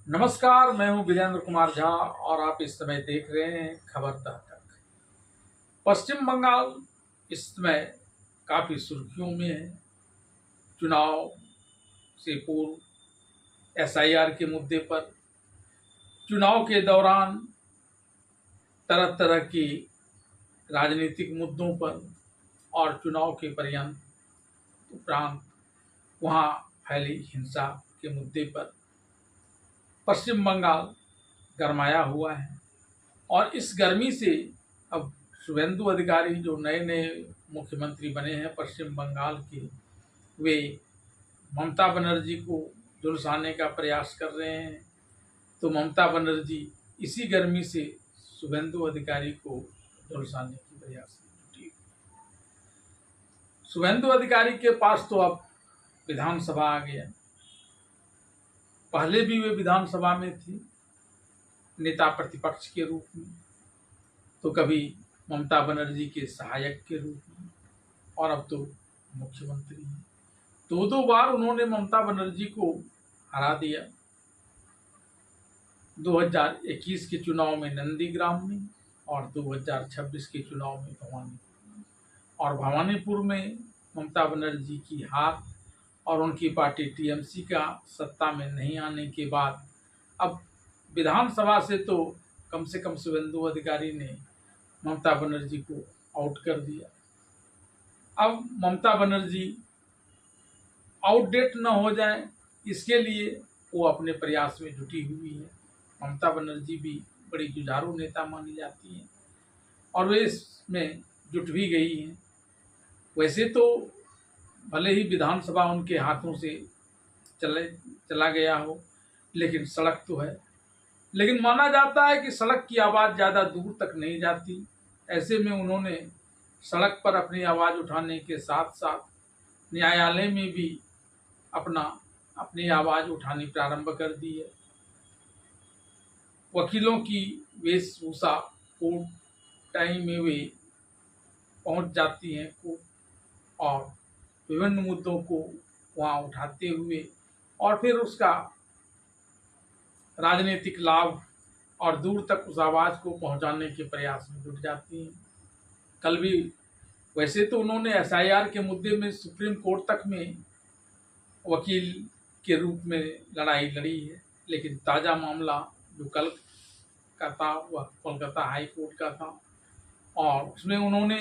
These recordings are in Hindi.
नमस्कार, मैं हूं वीरेंद्र कुमार झा और आप इस समय देख रहे हैं खबरदार तक। पश्चिम बंगाल इस समय काफ़ी सुर्खियों में है। चुनाव से पूर्व एसआईआर के मुद्दे पर, चुनाव के दौरान तरह तरह के राजनीतिक मुद्दों पर और चुनाव के पर्यंत उपरांत वहाँ फैली हिंसा के मुद्दे पर पश्चिम बंगाल गरमाया हुआ है। और इस गर्मी से अब शुभेंदु अधिकारी जो नए नए मुख्यमंत्री बने हैं पश्चिम बंगाल के, वे ममता बनर्जी को झुलसाने का प्रयास कर रहे हैं। तो ममता बनर्जी इसी गर्मी से शुभेंदु अधिकारी को झुलसाने की प्रयास में जुटी। शुभेंदु अधिकारी के पास तो अब विधानसभा आ गया। पहले भी वे विधानसभा में थे नेता प्रतिपक्ष के रूप में, तो कभी ममता बनर्जी के सहायक के रूप में, और अब तो मुख्यमंत्री हैं। दो बार उन्होंने ममता बनर्जी को हरा दिया। 2021 के चुनाव में नंदीग्राम में और 2026 के चुनाव में भवानीपुर में। और भवानीपुर में ममता बनर्जी की हार और उनकी पार्टी टीएमसी का सत्ता में नहीं आने के बाद अब विधानसभा से तो कम से कम शुभेंदु अधिकारी ने ममता बनर्जी को आउट कर दिया। अब ममता बनर्जी आउटडेट न हो जाए, इसके लिए वो अपने प्रयास में जुटी हुई है। ममता बनर्जी भी बड़ी जुझारू नेता मानी जाती हैं और वे इसमें जुट भी गई हैं। वैसे तो भले ही विधानसभा उनके हाथों से चला गया हो, लेकिन सड़क तो है। लेकिन माना जाता है कि सड़क की आवाज़ ज़्यादा दूर तक नहीं जाती। ऐसे में उन्होंने सड़क पर अपनी आवाज़ उठाने के साथ साथ न्यायालय में भी अपनी आवाज़ उठानी प्रारंभ कर दी है। वकीलों की वेशभूषा कोर्ट टाइम में वे पहुंच जाती हैं कोर्ट और विभिन्न मुद्दों को वहाँ उठाते हुए और फिर उसका राजनीतिक लाभ और दूर तक उस आवाज़ को पहुँचाने के प्रयास में जुट जाती हैं। कल भी वैसे तो उन्होंने एसआईआर के मुद्दे में सुप्रीम कोर्ट तक में वकील के रूप में लड़ाई लड़ी है, लेकिन ताज़ा मामला जो कल का था वह कोलकाता हाई कोर्ट का था और उसमें उन्होंने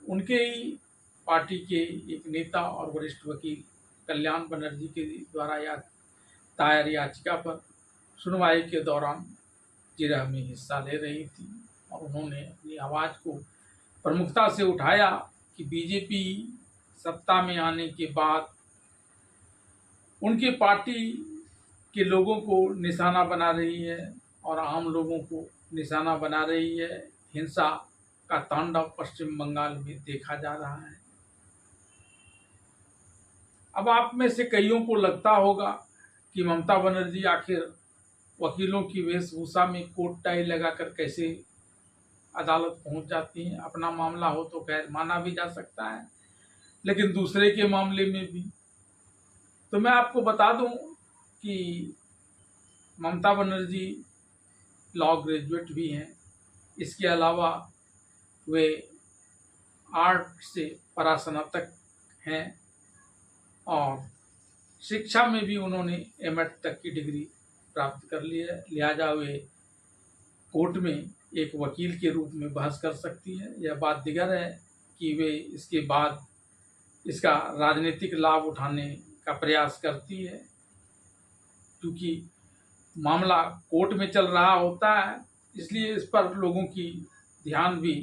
उनके ही पार्टी के एक नेता और वरिष्ठ वकील कल्याण बनर्जी के द्वारा दायर याचिका पर सुनवाई के दौरान जिरह में हिस्सा ले रही थी और उन्होंने अपनी आवाज़ को प्रमुखता से उठाया कि बीजेपी सत्ता में आने के बाद उनकी पार्टी के लोगों को निशाना बना रही है और आम लोगों को निशाना बना रही है। हिंसा का तांडव पश्चिम बंगाल में देखा जा रहा है। अब आप में से कईयों को लगता होगा कि ममता बनर्जी आखिर वकीलों की वेशभूषा में कोट टाई लगाकर कैसे अदालत पहुंच जाती हैं। अपना मामला हो तो खैर माना भी जा सकता है, लेकिन दूसरे के मामले में भी तो मैं आपको बता दूं कि ममता बनर्जी लॉ ग्रेजुएट भी हैं। इसके अलावा वे आर्ट से परास्नातक हैं और शिक्षा में भी उन्होंने एमएड तक की डिग्री प्राप्त कर ली है। लिहाजा वे कोर्ट में एक वकील के रूप में बहस कर सकती है। यह बात दिगर है कि वे इसके बाद इसका राजनीतिक लाभ उठाने का प्रयास करती है, क्योंकि मामला कोर्ट में चल रहा होता है, इसलिए इस पर लोगों की ध्यान भी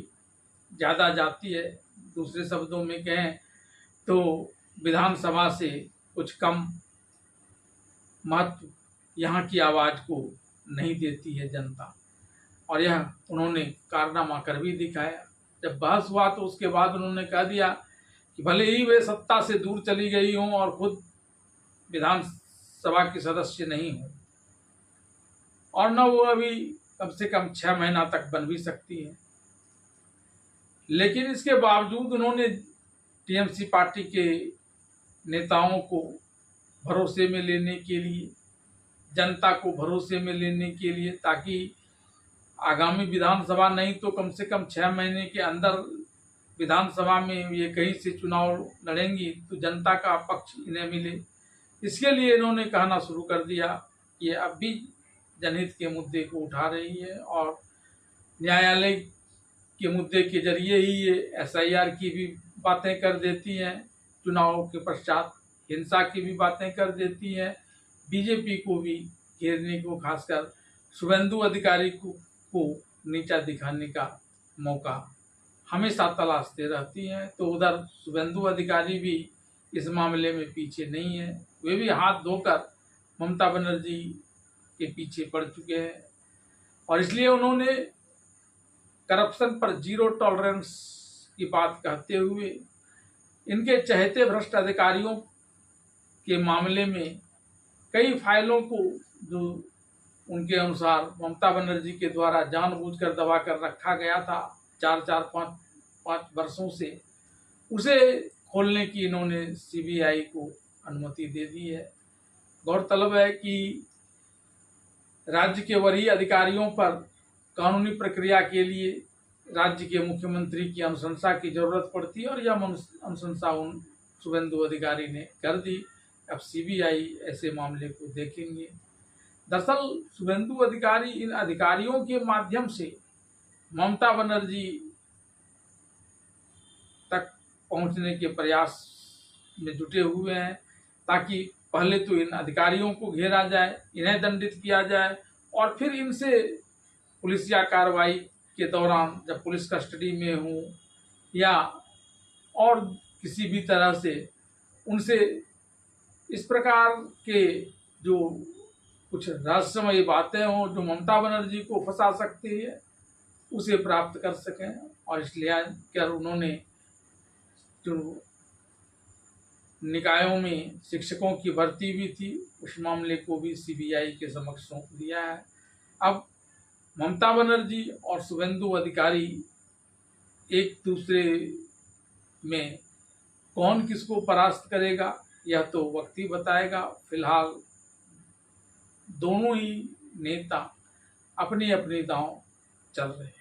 ज़्यादा जाती है। दूसरे शब्दों में कहें तो विधानसभा से कुछ कम महत्व यहाँ की आवाज़ को नहीं देती है जनता, और यह उन्होंने कारनामा कर भी दिखाया। जब बहस हुआ तो उसके बाद उन्होंने कह दिया कि भले ही वे सत्ता से दूर चली गई हों और खुद विधानसभा की सदस्य नहीं हों और न वो अभी कम से कम 6 महीना तक बन भी सकती है, लेकिन इसके बावजूद उन्होंने टीएमसी पार्टी के नेताओं को भरोसे में लेने के लिए जनता को भरोसे में लेने के लिए, ताकि आगामी विधानसभा नहीं तो कम से कम 6 महीने के अंदर विधानसभा में ये कहीं से चुनाव लड़ेंगी तो जनता का पक्ष इन्हें मिले। इसके लिए इन्होंने कहना शुरू कर दिया, ये अब भी जनहित के मुद्दे को उठा रही है और न्यायालय के मुद्दे के जरिए ही ये SIR की भी बातें कर देती हैं, चुनाव के पश्चात हिंसा की भी बातें कर देती हैं, बीजेपी को भी घेरने को, खासकर शुभेंदु अधिकारी को नीचा दिखाने का मौका हमेशा तलाशते रहती हैं। तो उधर शुभेंदु अधिकारी भी इस मामले में पीछे नहीं है, वे भी हाथ धोकर ममता बनर्जी के पीछे पड़ चुके हैं और इसलिए उन्होंने करप्शन पर जीरो टॉलरेंस की बात कहते हुए इनके चहेते भ्रष्ट अधिकारियों के मामले में कई फाइलों को जो उनके अनुसार ममता बनर्जी के द्वारा जानबूझकर दबा कर रखा गया था 4-5 वर्षों से, उसे खोलने की इन्होंने CBI को अनुमति दे दी है। गौरतलब है कि राज्य के वरीय अधिकारियों पर कानूनी प्रक्रिया के लिए राज्य के मुख्यमंत्री की अनुशंसा की जरूरत पड़ती है और यह अनुशंसा उन शुभेंदु अधिकारी ने कर दी। अब CBI ऐसे मामले को देखेंगे। दरअसल शुभेंदु अधिकारी इन अधिकारियों के माध्यम से ममता बनर्जी तक पहुंचने के प्रयास में जुटे हुए हैं, ताकि पहले तो इन अधिकारियों को घेरा जाए, इन्हें दंडित किया जाए और फिर इनसे पुलिसिया कार्रवाई के दौरान जब पुलिस कस्टडी में हो या और किसी भी तरह से उनसे इस प्रकार के जो कुछ रहस्यमयी बातें हों जो ममता बनर्जी को फंसा सकती है, उसे प्राप्त कर सकें। और इसलिए कर उन्होंने जो निकायों में शिक्षकों की भर्ती भी थी, उस मामले को भी CBI के समक्ष सौंप दिया है। अब ममता बनर्जी और शुभेंदु अधिकारी एक दूसरे में कौन किसको परास्त करेगा यह तो वक्त ही बताएगा। फिलहाल दोनों ही नेता अपनी अपनी दांव चल रहे हैं।